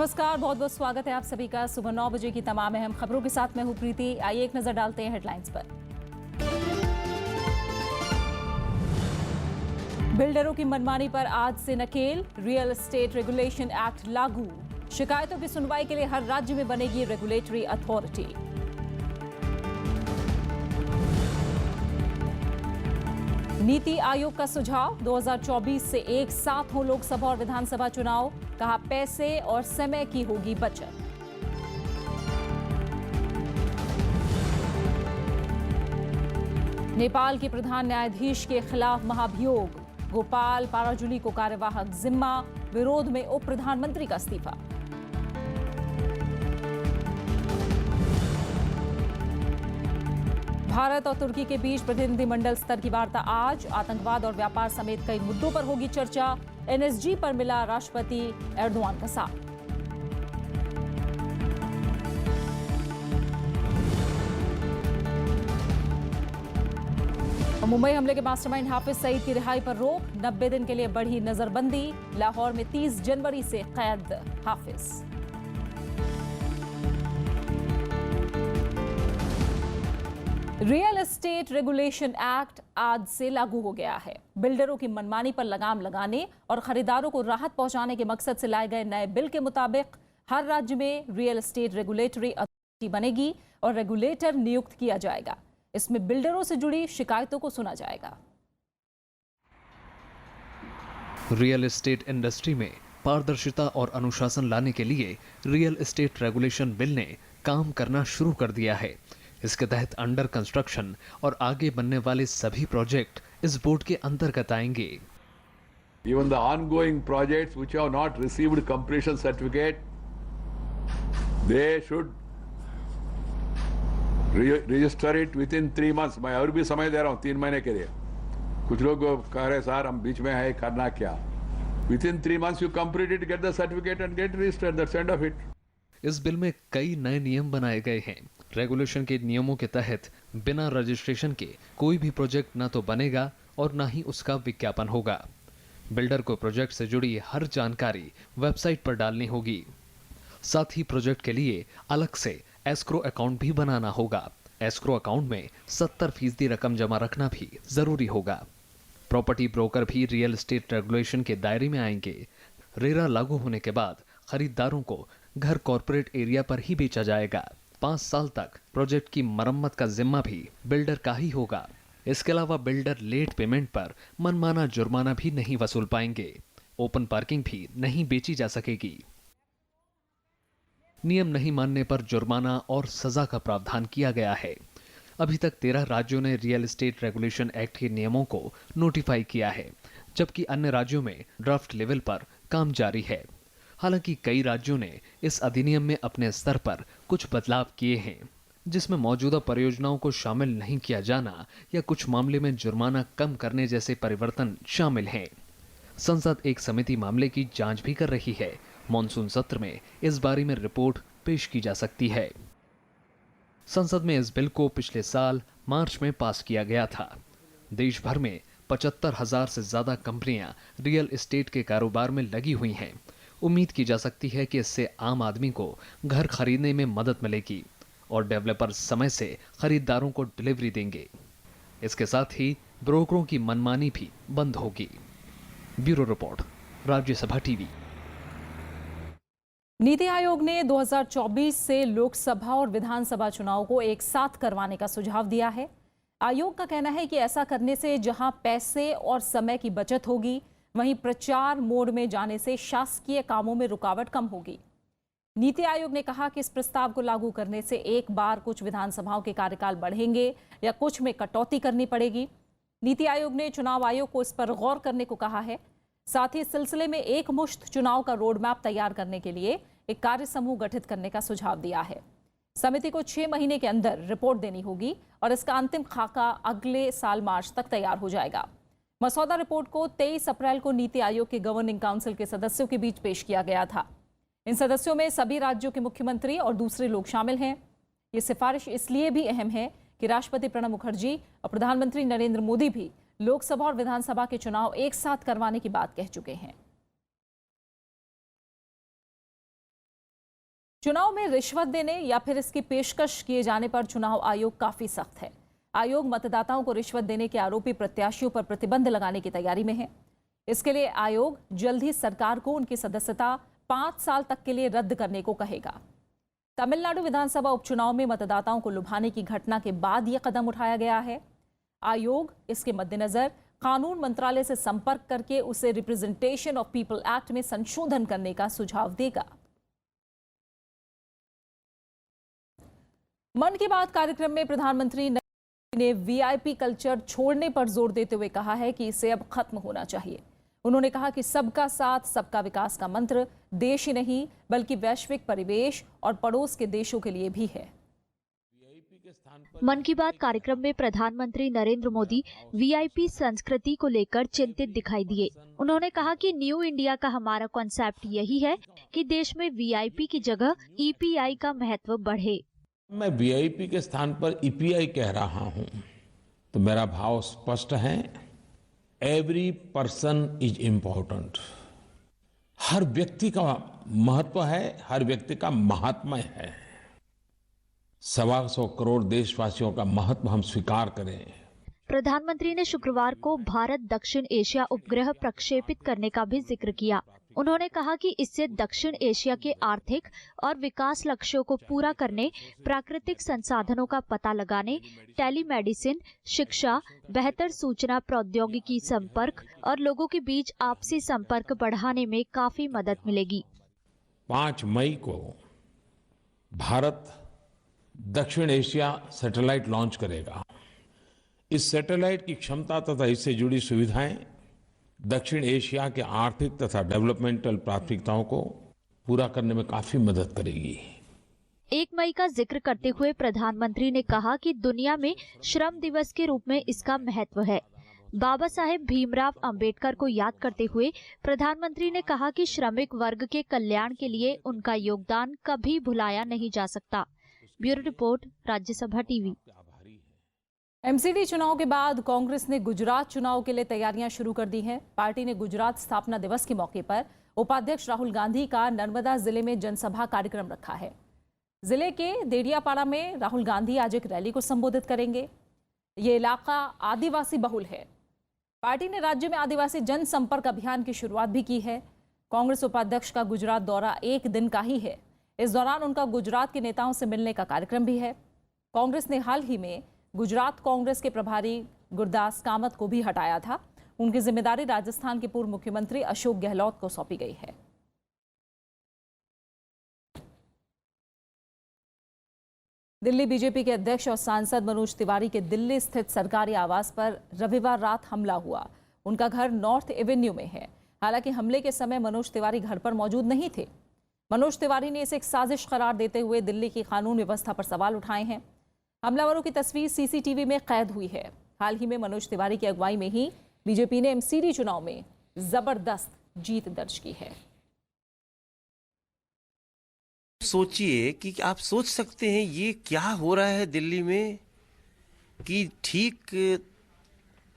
नमस्कार, बहुत बहुत स्वागत है आप सभी का सुबह 9 बजे की तमाम अहम खबरों के साथ। मैं हूं प्रीति। आइए एक नजर डालते हैं हेडलाइंस पर। बिल्डरों की मनमानी पर आज से नकेल, रियल एस्टेट रेगुलेशन एक्ट लागू। शिकायतों की सुनवाई के लिए हर राज्य में बनेगी रेगुलेटरी अथॉरिटी। नीति आयोग का सुझाव, 2024 से एक साथ हो लोकसभा और विधानसभा चुनाव। कहा पैसे और समय की होगी बचत। नेपाल के प्रधान न्यायाधीश के खिलाफ महाभियोग, गोपाल पाराजुली को कार्यवाहक जिम्मा। विरोध में उप प्रधानमंत्री का इस्तीफा। भारत और तुर्की के बीच प्रतिनिधिमंडल स्तर की वार्ता आज। आतंकवाद और व्यापार समेत कई मुद्दों पर होगी चर्चा। एनएसजी पर मिला राष्ट्रपति एर्दोआन का साथ। मुंबई हमले के मास्टरमाइंड हाफिज सईद की रिहाई पर रोक, 90 दिन के लिए बढ़ी नजरबंदी। लाहौर में 30 जनवरी से कैद हाफिज। रियल एस्टेट रेगुलेशन एक्ट आज से लागू हो गया है। बिल्डरों की मनमानी पर लगाम लगाने और खरीदारों को राहत पहुंचाने के मकसद से लाए गए नए बिल के मुताबिक हर राज्य में रियल एस्टेट रेगुलेटरी अथॉरिटी बनेगी और रेगुलेटर नियुक्त किया जाएगा। इसमें बिल्डरों से जुड़ी शिकायतों को सुना जाएगा। रियल एस्टेट इंडस्ट्री में पारदर्शिता और अनुशासन लाने के लिए रियल एस्टेट रेगुलेशन बिल ने काम करना शुरू कर दिया है। इसके तहत अंडर कंस्ट्रक्शन और आगे बनने वाले सभी प्रोजेक्ट इस बोर्ड के अंतर्गत आएंगे। Even the ongoing projects which have not received completion certificate, they should register it within 3 months. मैं और भी समय दे रहा हूँ 3 महीने के लिए। कुछ लोग कह रहे सर हम बीच में है करना क्या? Within 3 months you complete it, get the certificate and get registered. That's the end of it. इस बिल में कई नए नियम बनाए गए हैं। रेगुलेशन के नियमों के तहत बिना रजिस्ट्रेशन के कोई भी प्रोजेक्ट ना तो बनेगा और ना ही उसका विज्ञापन होगा। बिल्डर को प्रोजेक्ट से जुड़ी हर जानकारी वेबसाइट पर डालनी होगी। साथ ही प्रोजेक्ट के लिए अलग से एस्क्रो अकाउंट भी बनाना होगा। एस्क्रो अकाउंट में 70% रकम जमा रखना भी जरूरी होगा। प्रॉपर्टी ब्रोकर भी रियल एस्टेट रेगुलेशन के दायरे में आएंगे। रेरा लागू होने के बाद खरीदारों को घर कॉर्पोरेट एरिया पर ही बेचा जाएगा। 5 साल तक प्रोजेक्ट की मरम्मत का जिम्मा भी बिल्डर का ही होगा। इसके अलावा बिल्डर लेट पेमेंट पर मनमाना जुर्माना भी नहीं वसूल पाएंगे। ओपन पार्किंग भी नहीं बेची जा सकेगी। नियम नहीं मानने पर जुर्माना और सजा का प्रावधान किया गया है। अभी तक 13 राज्यों ने रियल एस्टेट रेगुलेशन एक्ट के नियमों को नोटिफाई किया है, जबकि अन्य राज्यों में ड्राफ्ट लेवल पर काम जारी है। हालांकि कई राज्यों ने इस अधिनियम में अपने स्तर पर कुछ बदलाव किए हैं, जिसमें मौजूदा परियोजनाओं को शामिल नहीं किया जाना या कुछ मामले में जुर्माना कम करने जैसे परिवर्तन शामिल हैं। संसद एक समिति मामले की जांच भी कर रही है। मॉनसून सत्र में इस बारे में रिपोर्ट पेश की जा सकती है। संसद में इस बिल को पिछले साल मार्च में पास किया गया था। देश भर में 75,000 से ज्यादा कंपनियां रियल एस्टेट के कारोबार में लगी हुई हैं। उम्मीद की जा सकती है कि इससे आम आदमी को घर खरीदने में मदद मिलेगी और डेवलपर समय से खरीदारों को डिलीवरी देंगे। इसके साथ ही ब्रोकरों की मनमानी भी बंद होगी। Bureau report, Rajya Sabha TV. NITI Aayog ने 2024 से लोकसभा और विधानसभा चुनाव को एक साथ करवाने का सुझाव दिया है। आयोग का कहना है कि ऐसा करने से जहां पैसे और समय की बचत होगी, वहीं प्रचार मोड में जाने से शासकीय कामों में रुकावट कम होगी। नीति आयोग ने कहा कि इस प्रस्ताव को लागू करने से एक बार कुछ विधानसभाओं के कार्यकाल बढ़ेंगे या कुछ में कटौती करनी पड़ेगी। नीति आयोग ने चुनाव आयोग को इस पर गौर करने को कहा है। साथ ही इस सिलसिले में एक मुश्त चुनाव का रोड मैप तैयार करने के लिए एक कार्य समूह गठित करने का सुझाव दिया है। समिति को 6 महीने के अंदर रिपोर्ट देनी होगी और इसका अंतिम खाका अगले साल मार्च तक तैयार हो जाएगा। मसौदा रिपोर्ट को 23 अप्रैल को नीति आयोग के गवर्निंग काउंसिल के सदस्यों के बीच पेश किया गया था। इन सदस्यों में सभी राज्यों के मुख्यमंत्री और दूसरे लोग शामिल हैं। ये सिफारिश इसलिए भी अहम है कि राष्ट्रपति प्रणब मुखर्जी और प्रधानमंत्री नरेंद्र मोदी भी लोकसभा और विधानसभा के चुनाव एक साथ करवाने की बात कह चुके हैं। चुनाव में रिश्वत देने या फिर इसकी पेशकश किए जाने पर चुनाव आयोग काफी सख्त है। आयोग मतदाताओं को रिश्वत देने के आरोपी प्रत्याशियों पर प्रतिबंध लगाने की तैयारी में है। इसके लिए आयोग जल्द ही सरकार को उनकी सदस्यता 5 साल तक के लिए रद्द करने को कहेगा। तमिलनाडु विधानसभा उपचुनाव में मतदाताओं को लुभाने की घटना के बाद यह कदम उठाया गया है। आयोग इसके मद्देनजर कानून मंत्रालय से संपर्क करके उसे रिप्रेजेंटेशन ऑफ पीपल एक्ट में संशोधन करने का सुझाव देगा। मन की बात कार्यक्रम में प्रधानमंत्री ने वीआईपी कल्चर छोड़ने पर जोर देते हुए कहा है कि इसे अब खत्म होना चाहिए। उन्होंने कहा कि सबका साथ सबका विकास का मंत्र देश ही नहीं बल्कि वैश्विक परिवेश और पड़ोस के देशों के लिए भी है। मन की बात कार्यक्रम में प्रधानमंत्री नरेंद्र मोदी वीआईपी संस्कृति को लेकर चिंतित दिखाई दिए। उन्होंने कहा कि न्यू इंडिया का हमारा कॉन्सेप्ट यही है कि देश में वीआईपी की जगह ईपीआई का महत्व बढ़े। मैं वीआईपी के स्थान पर ईपीआई कह रहा हूं तो मेरा भाव स्पष्ट है। Every person is important. हर व्यक्ति का महत्व है, हर व्यक्ति का महात्म्य है। 125 करोड़ देशवासियों का महत्व हम स्वीकार करें। प्रधानमंत्री ने शुक्रवार को भारत दक्षिण एशिया उपग्रह प्रक्षेपित करने का भी जिक्र किया। उन्होंने कहा कि इससे दक्षिण एशिया के आर्थिक और विकास लक्ष्यों को पूरा करने, प्राकृतिक संसाधनों का पता लगाने, टेलीमेडिसिन, शिक्षा, बेहतर सूचना प्रौद्योगिकी संपर्क और लोगों के बीच आपसी संपर्क बढ़ाने में काफी मदद मिलेगी। 5 मई को भारत दक्षिण एशिया सैटेलाइट लॉन्च करेगा। इस सैटेलाइट की क्षमता तथा इससे जुड़ी सुविधाएं दक्षिण एशिया के आर्थिक तथा डेवलपमेंटल प्राथमिकताओं को पूरा करने में काफी मदद करेगी। 1 मई का जिक्र करते हुए प्रधानमंत्री ने कहा कि दुनिया में श्रम दिवस के रूप में इसका महत्व है। बाबा साहेब भीमराव अंबेडकर को याद करते हुए प्रधानमंत्री ने कहा कि श्रमिक वर्ग के कल्याण के लिए उनका योगदान कभी भुलाया नहीं जा सकता। Bureau report, Rajya Sabha TV. MCD चुनाव के बाद कांग्रेस ने गुजरात चुनाव के लिए तैयारियां शुरू कर दी हैं। पार्टी ने गुजरात स्थापना दिवस के मौके पर उपाध्यक्ष राहुल गांधी का नर्मदा जिले में जनसभा कार्यक्रम रखा है। जिले के देडियापाड़ा में राहुल गांधी आज एक रैली को संबोधित करेंगे। ये इलाका आदिवासी बहुल है। पार्टी ने राज्य में आदिवासी जनसंपर्क अभियान की शुरुआत भी की है। कांग्रेस उपाध्यक्ष का गुजरात दौरा 1 दिन का ही है। इस दौरान उनका गुजरात के नेताओं से मिलने का कार्यक्रम भी है। कांग्रेस ने हाल ही में गुजरात कांग्रेस के प्रभारी गुरदास कामत को भी हटाया था। उनकी जिम्मेदारी राजस्थान के पूर्व मुख्यमंत्री अशोक गहलोत को सौंपी गई है। दिल्ली बीजेपी के अध्यक्ष और सांसद मनोज तिवारी के दिल्ली स्थित सरकारी आवास पर रविवार रात हमला हुआ। उनका घर नॉर्थ एवेन्यू में है। हालांकि हमले के समय मनोज तिवारी घर पर मौजूद नहीं थे। मनोज तिवारी ने इसे एक साजिश करार देते हुए दिल्ली की कानून व्यवस्था पर सवाल उठाए हैं। हमलावरों की तस्वीर सीसीटीवी में कैद हुई है। हाल ही में मनोज तिवारी की अगुवाई में ही बीजेपी ने एमसीडी चुनाव में जबरदस्त जीत दर्ज की है। सोचिए कि आप सोच सकते हैं ये क्या हो रहा है दिल्ली में कि ठीक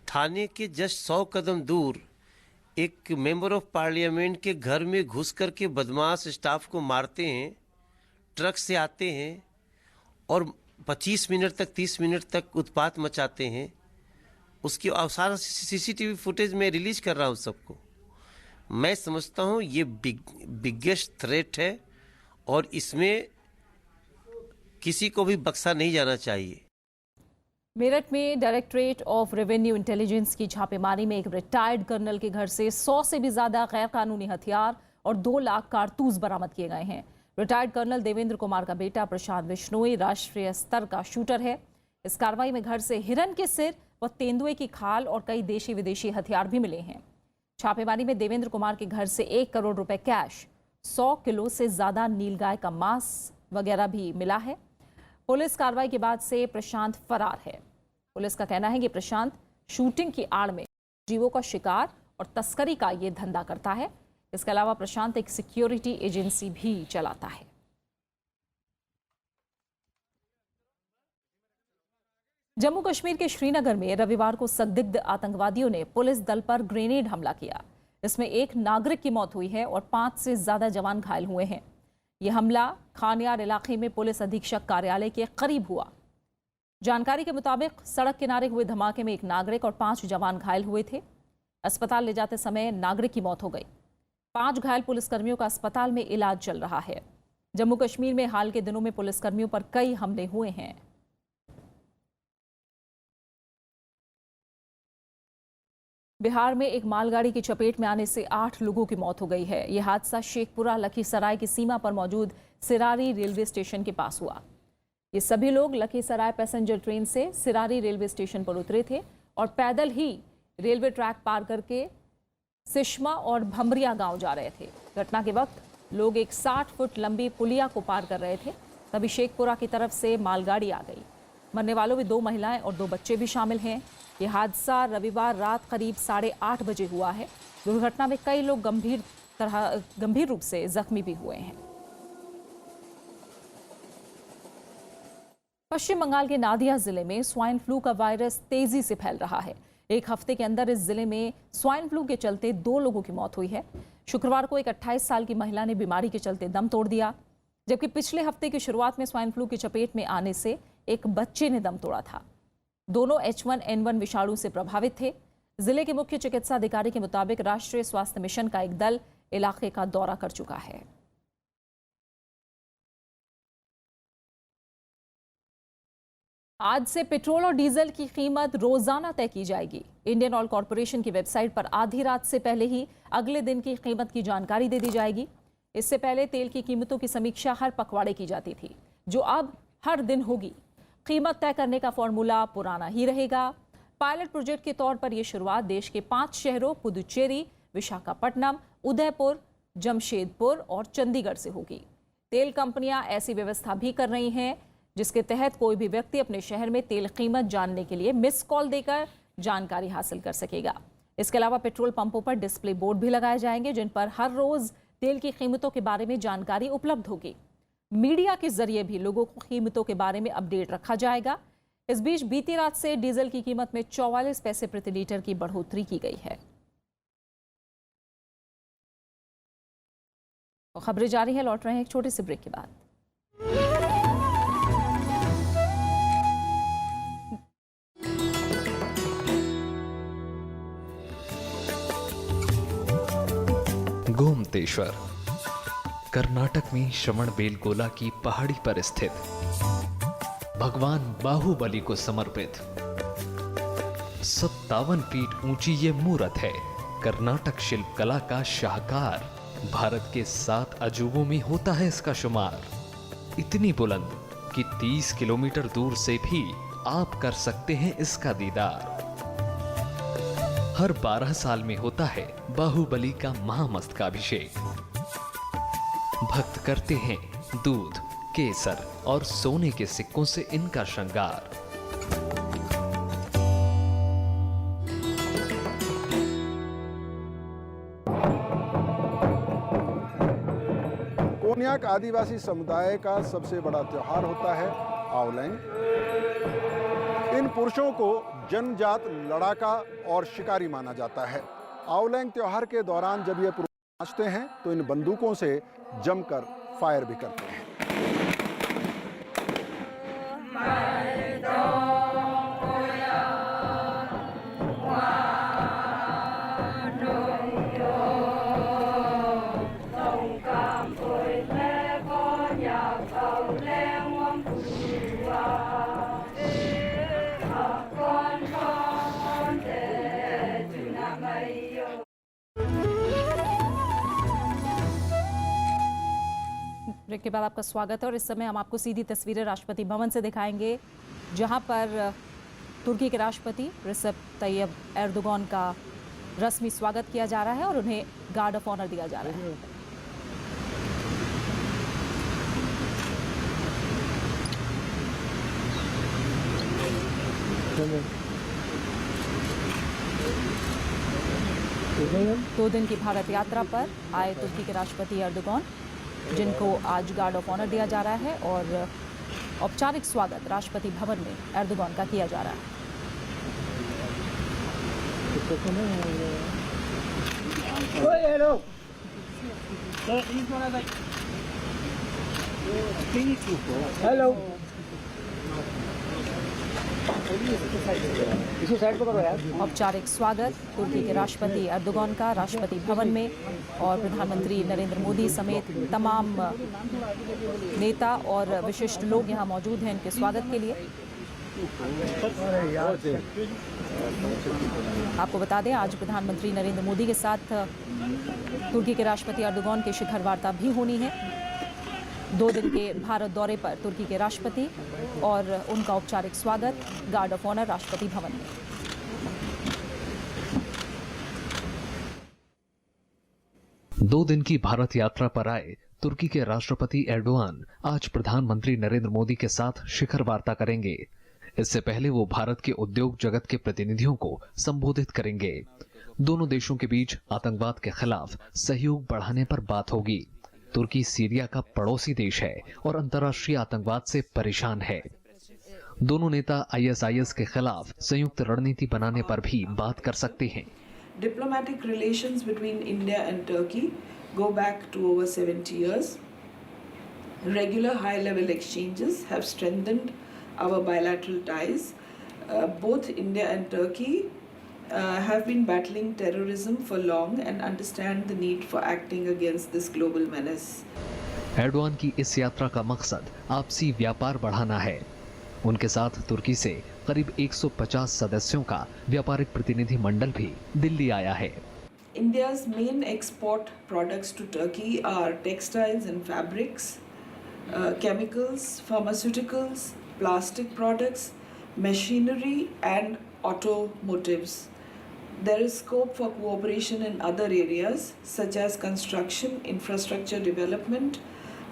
थाने के जस्ट 100 कदम दूर एक मेंबर ऑफ पार्लियामेंट के घर में घुस करके बदमाश स्टाफ को मारते हैं, ट्रक से आते हैं और 25 मिनट तक 30 मिनट तक उत्पात मचाते हैं। उसकी सारा सीसीटीवी फुटेज में रिलीज कर रहा हूँ सबको। मैं समझता हूँ ये बिगेस्ट थ्रेट है और इसमें किसी को भी बख्शा नहीं जाना चाहिए। मेरठ में डायरेक्टरेट ऑफ रेवेन्यू इंटेलिजेंस की छापेमारी में एक रिटायर्ड कर्नल के घर से 100 से भी ज्यादा गैर कानूनी हथियार और 2 लाख कारतूस बरामद किए गए हैं। रिटायर्ड कर्नल देवेंद्र कुमार का बेटा प्रशांत बिश्नोई राष्ट्रीय स्तर का शूटर है। इस कार्रवाई में घर से हिरन के सिर व तेंदुए की खाल और कई देशी विदेशी हथियार भी मिले हैं। छापेमारी में देवेंद्र कुमार के घर से 1 करोड़ रुपए कैश, 100 किलो से ज्यादा नीलगाय का मांस वगैरह भी मिला है। पुलिस कार्रवाई के बाद से प्रशांत फरार है। पुलिस का कहना है कि प्रशांत शूटिंग की आड़ में जीवों का शिकार और तस्करी का ये धंधा करता है। इसके अलावा प्रशांत एक सिक्योरिटी एजेंसी भी चलाता है। जम्मू कश्मीर के श्रीनगर में रविवार को संदिग्ध आतंकवादियों ने पुलिस दल पर ग्रेनेड हमला किया। इसमें एक नागरिक की मौत हुई है और 5 से ज्यादा जवान घायल हुए हैं। ये हमला खानयार इलाके में पुलिस अधीक्षक कार्यालय के करीब हुआ। जानकारी के मुताबिक सड़क किनारे हुए धमाके में एक नागरिक और 5 जवान घायल हुए थे। अस्पताल ले जाते समय नागरिक की मौत हो गई। 5 घायल पुलिसकर्मियों का अस्पताल में इलाज चल रहा है। जम्मू कश्मीर में हाल के दिनों में पुलिसकर्मियों पर कई हमले हुए हैं। बिहार में एक मालगाड़ी की चपेट में आने से 8 लोगों की मौत हो गई है। यह हादसा शेखपुरा लखीसराय की सीमा पर मौजूद सिरारी रेलवे स्टेशन के पास हुआ। ये सभी लोग लखीसराय पैसेंजर ट्रेन से सिरारी रेलवे स्टेशन पर उतरे थे और पैदल ही रेलवे ट्रैक पार करके सिशमा और भमरिया गांव जा रहे थे। घटना के वक्त लोग एक 60 फुट लंबी पुलिया को पार कर रहे थे, तभी शेखपुरा की तरफ से मालगाड़ी आ गई। मरने वालों में 2 महिलाएं और 2 बच्चे भी शामिल हैं। यह हादसा रविवार रात करीब 8:30 बजे हुआ है। दुर्घटना में कई लोग गंभीर रूप से जख्मी भी हुए हैं। पश्चिम बंगाल के नादिया जिले में स्वाइन फ्लू का वायरस तेजी से फैल रहा है। एक हफ्ते के अंदर इस जिले में स्वाइन फ्लू के चलते 2 लोगों की मौत हुई है। शुक्रवार को एक 28 साल की महिला ने बीमारी के चलते दम तोड़ दिया, जबकि पिछले हफ्ते की शुरुआत में स्वाइन फ्लू की चपेट में आने से एक बच्चे ने दम तोड़ा था। दोनों H1N1 विषाणु से प्रभावित थे। जिले के मुख्य चिकित्सा अधिकारी के मुताबिक राष्ट्रीय स्वास्थ्य मिशन का एक दल इलाके का दौरा कर चुका है। आज से पेट्रोल और डीजल की कीमत रोजाना तय की जाएगी। इंडियन ऑयल कॉरपोरेशन की वेबसाइट पर आधी रात से पहले ही अगले दिन की कीमत की जानकारी दे दी जाएगी। इससे पहले तेल की कीमतों की समीक्षा हर पखवाड़े की जाती थी, जो अब हर दिन होगी। कीमत तय करने का फॉर्मूला पुराना ही रहेगा। पायलट प्रोजेक्ट के तौर पर यह शुरुआत देश के 5 शहरों पुदुचेरी, विशाखापट्टनम, उदयपुर, जमशेदपुर और चंडीगढ़ से होगी। तेल कंपनियां ऐसी व्यवस्था भी कर रही हैं जिसके तहत कोई भी व्यक्ति अपने शहर में तेल कीमत जानने के लिए मिस कॉल देकर जानकारी हासिल कर सकेगा। इसके अलावा पेट्रोल पंपों पर डिस्प्ले बोर्ड भी लगाए जाएंगे, जिन पर हर रोज तेल की कीमतों के बारे में जानकारी उपलब्ध होगी। मीडिया के जरिए भी लोगों को कीमतों के बारे में अपडेट रखा जाएगा। इस बीच बीती रात से डीजल की कीमत में 44 पैसे प्रति लीटर की बढ़ोतरी की गई है। तो खबरें जारी है, लौट रहे हैं एक छोटे से ब्रेक के बाद। गोमतेश्वर कर्नाटक में श्रवणबेलगोला की पहाड़ी पर स्थित भगवान बाहुबली को समर्पित 57 फीट ऊंची ये मूर्त है। कर्नाटक शिल्प कला का शाहकार। भारत के 7 अजूबों में होता है इसका शुमार। इतनी बुलंद कि 30 किलोमीटर दूर से भी आप कर सकते हैं इसका दीदार। हर 12 साल में होता है बाहुबली का महामस्तकाभिषेक। भक्त करते हैं दूध, केसर और सोने के सिक्कों से इनका श्रृंगार। कोन्याक आदिवासी समुदाय का सबसे बड़ा त्योहार होता है आवलैंग। इन पुरुषों को जनजात लड़ाका और शिकारी माना जाता है। आवलैंग त्योहार के दौरान जब ये पुरुष नाचते हैं तो इन बंदूकों से जमकर फायर भी करते हैं। ब्रेक के बाद आपका स्वागत है और इस समय हम आपको सीधी तस्वीरें राष्ट्रपति भवन से दिखाएंगे, जहां पर तुर्की के राष्ट्रपति रिसेप तैयब एर्दोगान का रस्मी स्वागत किया जा रहा है और उन्हें गार्ड ऑफ ऑनर दिया जा रहा है। दो दिन की भारत यात्रा पर आए तुर्की के राष्ट्रपति एर्दोगान, जिनको आज गार्ड ऑफ ऑनर दिया जा रहा है और औपचारिक स्वागत राष्ट्रपति भवन में एर्दोगान का किया जा रहा है। औपचारिक स्वागत तुर्की के राष्ट्रपति अर्दोगान का राष्ट्रपति भवन में और प्रधानमंत्री नरेंद्र मोदी समेत तमाम नेता और विशिष्ट लोग यहां मौजूद हैं इनके स्वागत के लिए। आपको बता दें आज प्रधानमंत्री नरेंद्र मोदी के साथ तुर्की के राष्ट्रपति अर्दोगान की शिखर वार्ता भी होनी है। 2 दिन के भारत दौरे पर तुर्की के राष्ट्रपति और उनका औपचारिक स्वागत guard of honour Rashtrapati Bhavan में। दो दिन की भारत यात्रा पर आए तुर्की के राष्ट्रपति एर्डोगान आज प्रधानमंत्री नरेंद्र मोदी के साथ शिखर वार्ता करेंगे। इससे पहले वो भारत के उद्योग जगत के प्रतिनिधियों को संबोधित करेंगे। दोनों देशों के बीच आतंकवाद के खिलाफ सहयोग बढ़ाने पर बात होगी। तुर्की सीरिया का पड़ोसी देश है और अंतर्राष्ट्रीय आतंकवाद से परेशान है। दोनों नेता ISIS के खिलाफ संयुक्त रणनीति बनाने पर भी बात कर सकते हैं। Diplomatic relations between India and Turkey go back to over 70 years. Regular high-level exchanges have strengthened our bilateral ties. Both India and Turkey have been battling terrorism for long and understand the need for acting against this global menace. Erdogan की इस यात्रा का मकसद आपसी व्यापार बढ़ाना है। उनके साथ तुर्की से करीब 150 सदस्यों का व्यापारिक प्रतिनिधि मंडल भी दिल्ली आया है। India's main export products to Turkey are textiles and fabrics, chemicals, pharmaceuticals, plastic products, machinery and automotives. There is scope for cooperation in other areas such as construction, infrastructure development,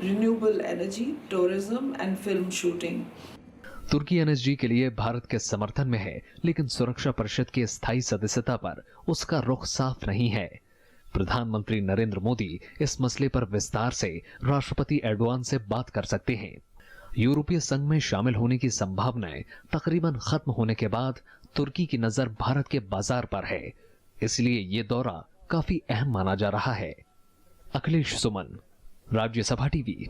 renewable energy, tourism and film shooting. Turki NSG के लिए भारत के समर्थन में है, लेकिन सुरक्षा परिषद की स्थायी सदस्यता पर उसका रुख साफ नहीं है। प्रधानमंत्री नरेंद्र मोदी इस मसले पर विस्तार से राष्ट्रपति एर्डोगान से बात कर सकते हैं। यूरोपीय संघ में शामिल होने की संभावनाएं तकरीबन खत्म होने के बाद तुर्की की नजर भारत के बाजार पर है, इसलिए ये दौरा काफी अहम माना जा रहा है। अखिलेश सुमन, राज्यसभा टीवी।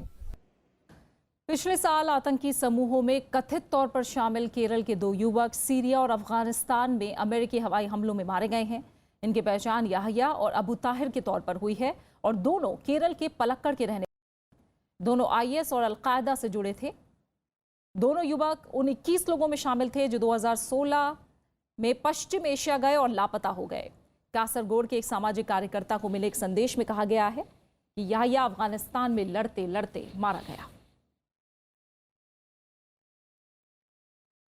पिछले साल आतंकी समूहों में कथित तौर पर शामिल केरल के 2 युवक सीरिया और अफगानिस्तान में अमेरिकी हवाई हमलों में मारे गए हैं। इनकी पहचान याहिया और अबू ताहिर के तौर पर हुई है और दोनों केरल के पलक्कड़ के रहने। दोनों IS और अलकायदा से जुड़े थे। दोनों युवक उन 21 लोगों में शामिल थे जो 2016 में पश्चिम एशिया गए और लापता हो गए। कासरगोड के एक सामाजिक कार्यकर्ता को मिले एक संदेश में कहा गया है कि याहिया अफगानिस्तान में लड़ते लड़ते मारा गया।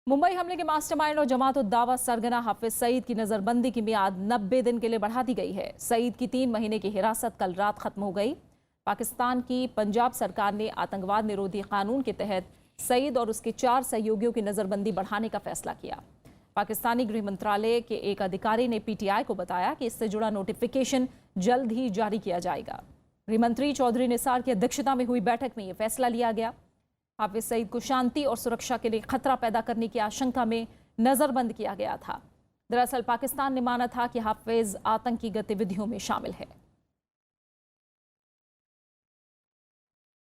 मुंबई हमले के मास्टरमाइंड और जमात उद दावा सरगना हाफिज सईद की नजरबंदी की मियाद 90 दिन के लिए बढ़ा दी गई है। सईद की 3 महीने की हिरासत कल रात खत्म हो गई। पाकिस्तान की पंजाब सरकार ने आतंकवाद निरोधी कानून के तहत सईद और उसके 4 सहयोगियों की नजरबंदी बढ़ाने का फैसला किया। पाकिस्तानी गृह मंत्रालय के एक अधिकारी ने PTI को बताया कि इससे जुड़ा नोटिफिकेशन जल्द ही जारी किया जाएगा। गृह मंत्री चौधरी निसार की अध्यक्षता में हुई बैठक में यह फैसला लिया गया। हाफिज सईद को शांति और सुरक्षा के लिए खतरा पैदा करने की आशंका में नजरबंद किया गया था। दरअसल पाकिस्तान ने माना था कि हाफिज आतंकी गतिविधियों में शामिल है।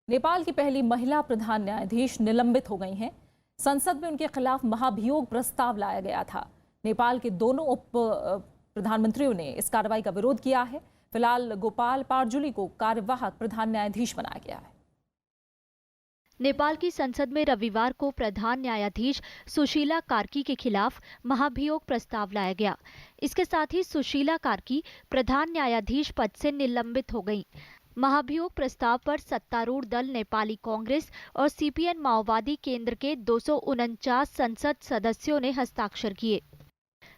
नेपाल की पहली महिला प्रधान न्यायाधीश निलंबित हो गई हैं। संसद में उनके खिलाफ महाभियोग प्रस्ताव लाया गया था। नेपाल के दोनों उप प्रधानमंत्रियों ने इस कार्रवाई का विरोध किया है। फिलहाल गोपाल पारजुली को कार्यवाहक प्रधान न्यायाधीश बनाया गया है। नेपाल की संसद में रविवार को प्रधान न्यायाधीश सुशीला कार्की के खिलाफ महाभियोग प्रस्ताव लाया गया। इसके साथ ही सुशीला कार्की प्रधान न्यायाधीश पद से निलंबित हो गईं। महाभियोग प्रस्ताव पर सत्तारूढ़ दल नेपाली कांग्रेस और CPN माओवादी केंद्र के 249 संसद सदस्यों ने हस्ताक्षर किए।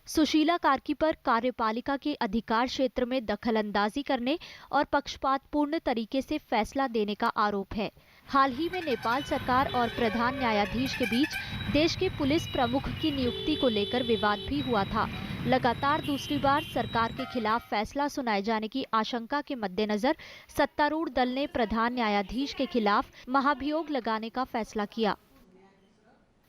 सुशीला कार्की पर कार्यपालिका के अधिकार क्षेत्र में दखलंदाजी करने और पक्षपातपूर्ण तरीके से फैसला देने का आरोप है। हाल ही में नेपाल सरकार और प्रधान न्यायाधीश के बीच देश के पुलिस प्रमुख की नियुक्ति को लेकर विवाद भी हुआ था। लगातार दूसरी बार सरकार के खिलाफ फैसला सुनाए जाने की आशंका के मद्देनजर सत्तारूढ़ दल ने प्रधान न्यायाधीश के खिलाफ महाभियोग लगाने का फैसला किया।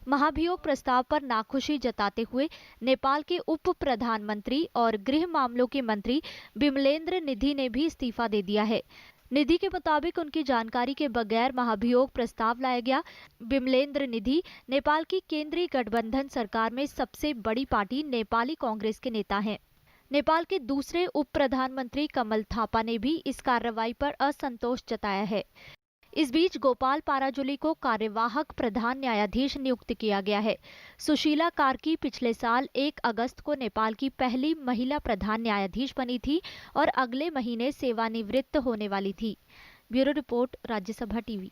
महाभियोग प्रस्ताव पर नाखुशी जताते हुए नेपाल के उप प्रधानमंत्री और गृह मामलों के मंत्री बिमलेंद्र निधि ने भी इस्तीफा दे दिया है। निधि के मुताबिक उनकी जानकारी के बगैर महाभियोग प्रस्ताव लाया गया। बिमलेंद्र निधि नेपाल की केंद्रीय गठबंधन सरकार में सबसे बड़ी पार्टी नेपाली कांग्रेस के नेता हैं। नेपाल के दूसरे उप प्रधानमंत्री कमल थापा ने भी इस कार्रवाई पर असंतोष जताया है। इस बीच गोपाल पाराजुली को कार्यवाहक प्रधान न्यायाधीश नियुक्त किया गया है। सुशीला कार्की पिछले साल 1 अगस्त को नेपाल की पहली महिला प्रधान न्यायाधीश बनी थी और अगले महीने सेवानिवृत्त होने वाली थी। Bureau report, Rajya Sabha TV.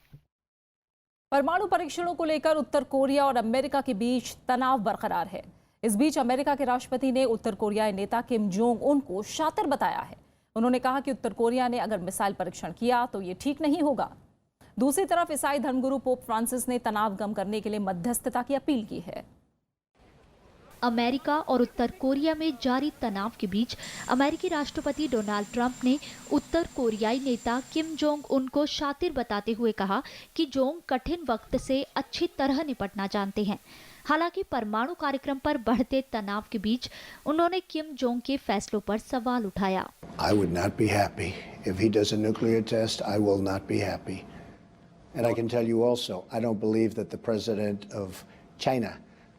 परमाणु परीक्षणों को लेकर उत्तर कोरिया और अमेरिका के बीच तनाव बरकरार है। इस बीच अमेरिका के राष्ट्रपति ने उत्तर कोरियाई नेता किम जोंग उन को शातिर बताया है। उन्होंने कहा कि उत्तर कोरिया ने अगर मिसाइल परीक्षण किया तो ये ठीक नहीं होगा। दूसरी तरफ ईसाई धर्मगुरु पोप फ्रांसिस ने तनाव कम करने के लिए मध्यस्थता की अपील की है। अमेरिका और उत्तर कोरिया में जारी तनाव के बीच अमेरिकी राष्ट्रपति डोनाल्ड ट्रंप ने उत्तर कोरियाई नेता किम जोंग उन को शातिर बताते हुए कहा कि जोंग कठिन वक्त से अच्छी तरह निपटना जानते हैं। हालांकि परमाणु कार्यक्रम पर बढ़ते तनाव के बीच उन्होंने किम जोंग के फैसलों पर सवाल उठाया। I would not be happy if he does a nuclear test. I will not be happy. And I can tell you also, I don't believe that the president of China,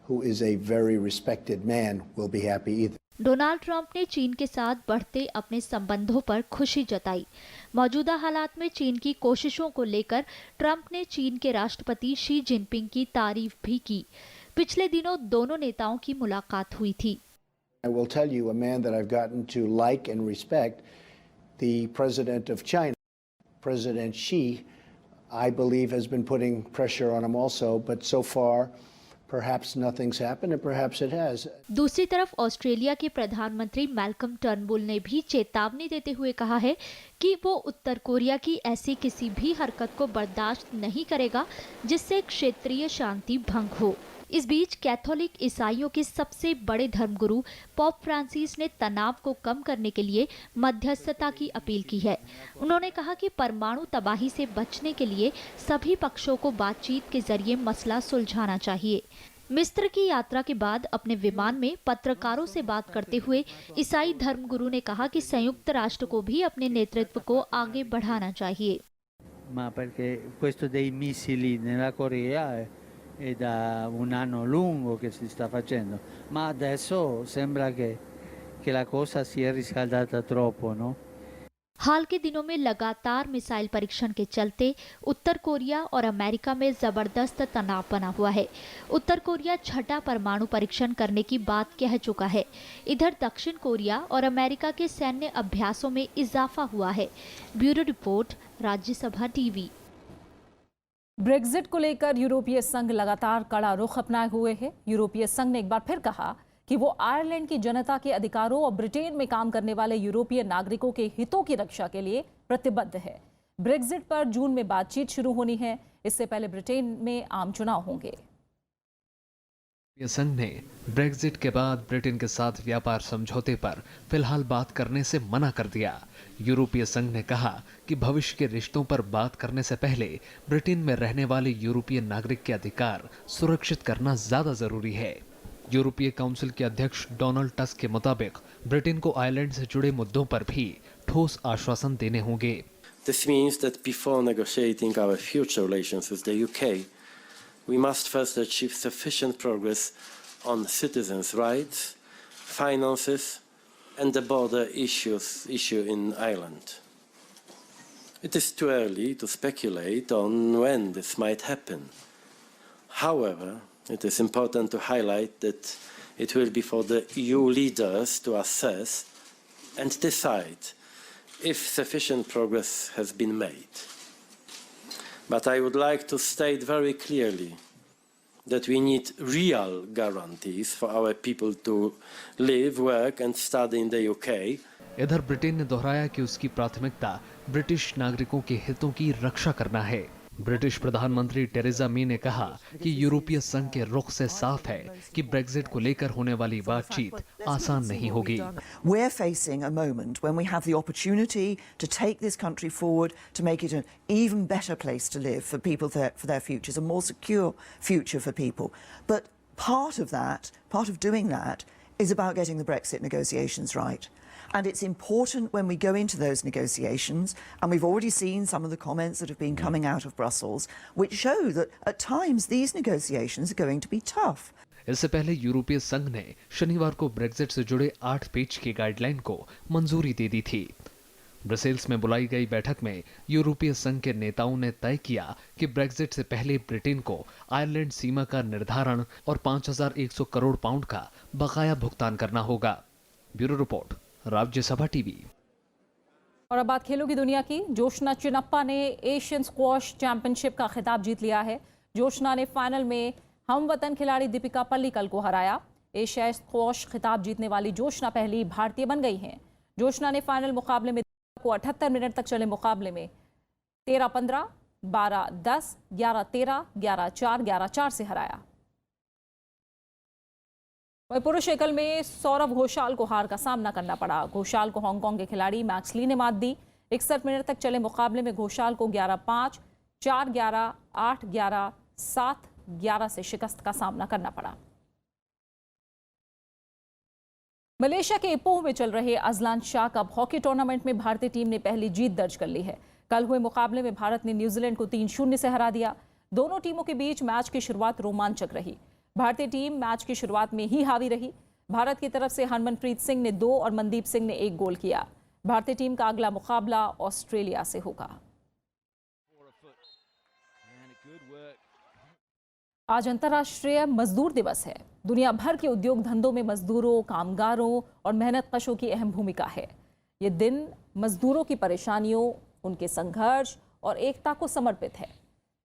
who is a very respected man, will be happy either. Donald Trump ने चीन के साथ बढ़ते अपने संबंधों पर खुशी जताई। मौजूदा हालात में चीन की कोशिशों को लेकर ट्रंप ने चीन के राष्ट्रपति शी जिनपिंग की तारीफ भी की। पिछले दिनों दोनों नेताओं की मुलाकात हुई थी। I will tell you, a man that I've gotten to like and respect, the president of China, President Xi, I believe has been putting pressure on him also, but so far perhaps nothing's happened and perhaps it has. दूसरी तरफ Australia के प्रधानमंत्री Malcolm Turnbull ने भी चेतावनी देते हुए कहा है कि वो उत्तर कोरिया की ऐसी किसी भी हरकत को बर्दाश्त नहीं करेगा जिससे क्षेत्रीय शांति भंग हो। इस बीच कैथोलिक ईसाइयों के सबसे बड़े धर्मगुरु पोप फ्रांसिस ने तनाव को कम करने के लिए मध्यस्थता की अपील की है। उन्होंने कहा कि परमाणु तबाही से बचने के लिए सभी पक्षों को बातचीत के जरिए मसला सुलझाना चाहिए। मिस्र की यात्रा के बाद अपने विमान में पत्रकारों से बात करते हुए ईसाई धर्मगुरु ने कहा कि संयुक्त राष्ट्र को भी अपने नेतृत्व को आगे बढ़ाना चाहिए। Ma perché questo dei missili nella Corea è da un anno lungo che si sta facendo, ma adesso sembra che la cosa si è riscaldata troppo, no? हाल के दिनों में लगातार मिसाइल परीक्षण के चलते उत्तर कोरिया और अमेरिका में जबरदस्त तनाव बना हुआ है। उत्तर कोरिया छठा परमाणु परीक्षण करने की बात कह चुका है। इधर दक्षिण कोरिया और अमेरिका के सैन्य अभ्यासों में इजाफा हुआ है। Bureau report, Rajya Sabha TV. Brexit को लेकर यूरोपीय संघ लगातार कड़ा रुख अपनाए हुए है। यूरोपीय संघ ने एक बार फिर कहा कि वो आयरलैंड की जनता के अधिकारों और ब्रिटेन में काम करने वाले यूरोपीय नागरिकों के हितों की रक्षा के लिए प्रतिबद्ध है। ब्रेक्जिट पर जून में बातचीत शुरू होनी है। इससे पहले ब्रिटेन में आम चुनाव होंगे। संघ ने ब्रेक्जिट के बाद ब्रिटेन के साथ व्यापार समझौते पर फिलहाल बात करने से मना कर दिया। यूरोपीय संघ ने कहा कि भविष्य के रिश्तों पर बात करने से पहले ब्रिटेन में रहने वाले यूरोपीय नागरिक के अधिकार सुरक्षित करना ज्यादा जरूरी है। यूरोपीय काउंसिल के अध्यक्ष डोनाल्ड टस्क के मुताबिक ब्रिटेन को आयरलैंड से जुड़े मुद्दों पर भी ठोस आश्वासन देने होंगे। This means that before negotiating our future relations with the UK, we must first achieve sufficient progress on citizens' rights, finances, and the border issue in Ireland. It is too early to speculate on when this might happen. However, it is important to highlight that it will be for the EU leaders to assess and decide if sufficient progress has been made. But I would like to state very clearly that we need real guarantees for our people to live, work and study in the UK. इधर Britain ने दोहराया कि उसकी प्राथमिकता British नागरिकों के हितों की रक्षा करना है। ब्रिटिश प्रधानमंत्री टेरेसा मे ने कहा कि यूरोपीय संघ के रुख से साफ है कि ब्रेक्जिट को लेकर होने वाली बातचीत आसान नहीं होगी। We're facing a moment when we have the opportunity to take this country forward, to make it an even better place to live for people, for their futures, a more secure future for people. But part of doing that is about getting the Brexit negotiations right. And it's important when we go into those negotiations, and we've already seen some of the comments that have been coming out of Brussels, which show that at times these negotiations are going to be tough. इससे पहले यूरोपीय संघ ने शनिवार को Brexit से जुड़े 8 page की गाइडलाइन को मंजूरी दे दी थी। ब्रसेल्स में बुलाई गई बैठक में यूरोपीय संघ के नेताओं ने तय किया कि ब्रेक्जिट से पहले ब्रिटेन को आयरलैंड सीमा का निर्धारण और 5,100 करोड़ पाउंड का बकाया भुगतान करना होगा। Bureau report, Rajya Sabha TV. और अब बात खेलों की दुनिया की। जोशना चिनप्पा ने एशियन स्क्वॉश चैंपियनशिप का खिताब जीत लिया है। जोशना ने फाइनल में हमवतन खिलाड़ी दीपिका पल्लिकल को हराया। एशियाई स्क्वॉश खिताब जीतने वाली जोशना पहली भारतीय बन गई हैं। जोशना ने फाइनल मुकाबले में को 78 मिनट तक चले मुकाबले में 13-15, 12-10, 11-13, 11-4, 11-4 से हराया। वहीं पुरुष एकल में सौरव घोषाल को हार का सामना करना पड़ा। घोषाल को हांगकांग के खिलाड़ी मैक्स ली ने मात दी। 61 मिनट तक चले मुकाबले में घोषाल को 11-5, 4-11, 8-11, 7-11 से शिकस्त का सामना करना पड़ा। मलेशिया के इपोह में चल रहे Azlan Shah cup hockey tournament में भारतीय टीम ने पहली जीत दर्ज कर ली है। कल हुए मुकाबले में भारत ने न्यूजीलैंड को 3-0 से हरा दिया। दोनों टीमों के बीच मैच की शुरुआत रोमांचक रही। भारतीय टीम मैच की शुरुआत में ही हावी रही। भारत की तरफ से हरमनप्रीत सिंह ने 2 और मनदीप सिंह ने 1 गोल किया। भारतीय टीम का अगला मुकाबला ऑस्ट्रेलिया से होगा। आज अंतर्राष्ट्रीय मजदूर दिवस है। दुनिया भर के उद्योग धंधों में मजदूरों, कामगारों और मेहनत कशों की अहम भूमिका है। ये दिन मजदूरों की परेशानियों, उनके संघर्ष और एकता को समर्पित है।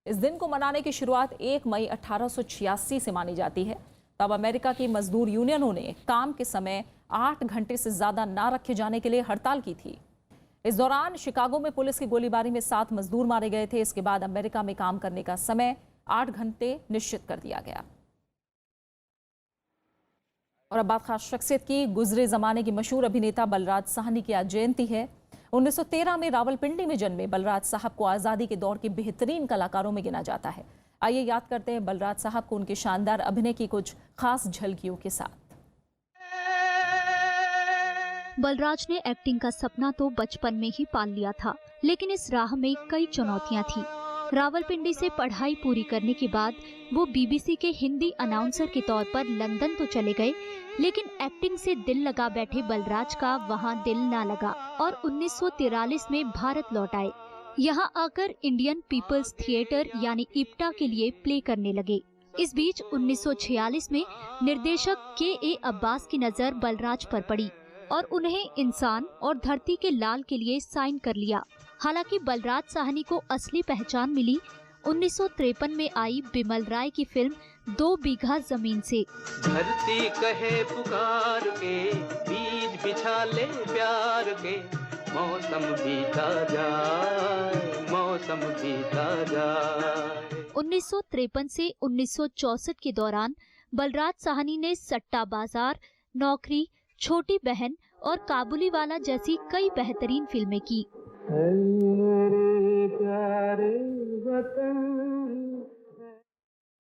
इस दिन को मनाने की शुरुआत 1 मई 1886 से मानी जाती है। तब अमेरिका की मजदूर यूनियनों ने काम के समय 8 घंटे से ज्यादा ना रखे जाने के लिए हड़ताल की थी। इस दौरान शिकागो में पुलिस की गोलीबारी में 7 मजदूर मारे गए थे। इसके बाद अमेरिका में काम करने का समय 8 घंटे निश्चित कर दिया गया। और अब बात खास शख्सियत की। गुजरे जमाने की मशहूर अभिनेता बलराज साहनी की आज जयंती है। 1913 में रावलपिंडी में जन्मे बलराज साहब को आज़ादी के दौर के बेहतरीन कलाकारों में गिना जाता है। आइए याद करते हैं बलराज साहब को उनके शानदार अभिनय की कुछ खास झलकियों के साथ। बलराज ने एक्टिंग का सपना तो बचपन में ही पाल लिया था, लेकिन इस राह में कई चुनौतियां थी। रावलपिंडी से पढ़ाई पूरी करने के बाद वो बीबीसी के हिंदी अनाउंसर के तौर पर लंदन तो चले गए, लेकिन एक्टिंग से दिल लगा बैठे बलराज का वहाँ दिल ना लगा और 1943 में भारत लौट आए। यहाँ आकर इंडियन पीपल्स थिएटर यानी इप्टा के लिए प्ले करने लगे। इस बीच 1946 में निर्देशक के.ए. अब्बास की नजर बलराज पर पड़ी और उन्हें इंसान और धरती के लाल के लिए साइन कर लिया। हालांकि बलराज साहनी को असली पहचान मिली 1953 में आई बिमल राय की फिल्म 2 बीघा जमीन से। धरती कहे पुकार के, बीज बिछा ले प्यार के, मौसम बीता जाए, मौसम बीता जाए। 1953 से 1964 के दौरान बलराज साहनी ने सट्टा बाजार, नौकरी, छोटी बहन और काबुली वाला जैसी कई बेहतरीन फिल्में की।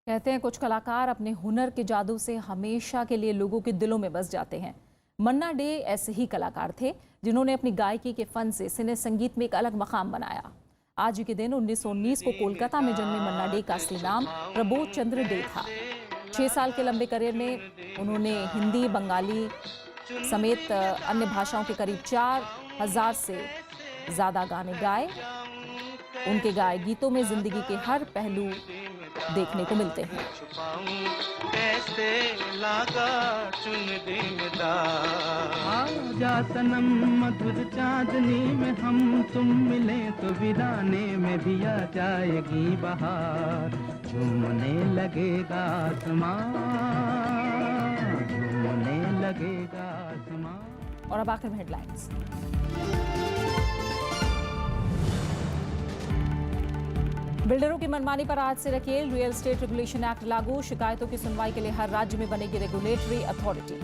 कहते हैं कुछ कलाकार अपने हुनर के जादू से हमेशा के लिए लोगों के दिलों में बस जाते हैं। मन्ना डे ऐसे ही कलाकार थे जिन्होंने अपनी गायकी के फन से सिने संगीत में एक अलग मकाम बनाया। आज के दिन 1919 को कोलकाता में जन्मे मन्ना डे का असली नाम प्रबोध चंद्र डे था। 6 साल के लंबे करियर में उन्होंने हिंदी, बंगाली समेत अन्य भाषाओं के करीब 4000 से ज्यादा गाने गाए। उनके गाए गीतों में जिंदगी के हर पहलू देखने को मिलते हैं। कैसे लागा चुन आजा सनम मधुर चांदनी में हम तुम मिले तो वीराने में भी आ जाएगी बहार, झूमने लगेगा आसमान, झूमने लगेगा आसमान। और अब आखिर में हेडलाइंस। बिल्डरों की मनमानी पर आज से Raquel, real estate regulation act लागू, शिकायतों की सुनवाई के लिए हर राज्य में बनेगी रेगुलेटरी अथॉरिटी।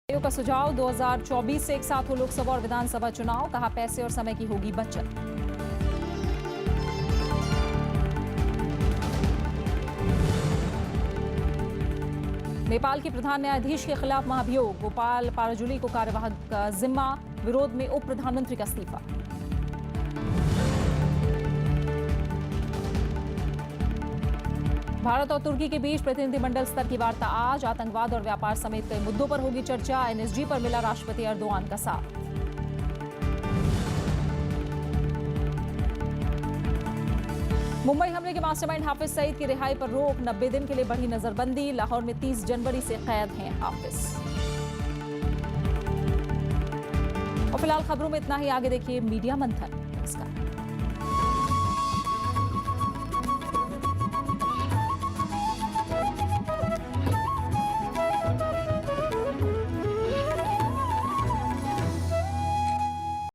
आयोग का सुझाव 2024 से एक साथ हो लोकसभा और विधानसभा चुनाव, कहा पैसे और समय की होगी बचत। नेपाल के प्रधान न्यायाधीश के खिलाफ महाभियोग, गोपाल पाराजुली को कार्यवाहक का जिम्मा, विरोध में उप प्रधानमंत्री का इस्तीफा। भारत और तुर्की के बीच प्रतिनिधिमंडल स्तर की वार्ता आज, आतंकवाद और व्यापार समेत कई मुद्दों पर होगी चर्चा। एनएसजी पर मिला राष्ट्रपति एर्दोआन का साथ। मुंबई हमले के मास्टरमाइंड हाफिज सईद की रिहाई पर रोक, 90 दिन के लिए बढ़ी नजरबंदी। लाहौर में 30 जनवरी से कैद हैं हाफिज। और फिलहाल खबरों में इतना ही, आगे देखिए मीडिया मंथन। नमस्कार।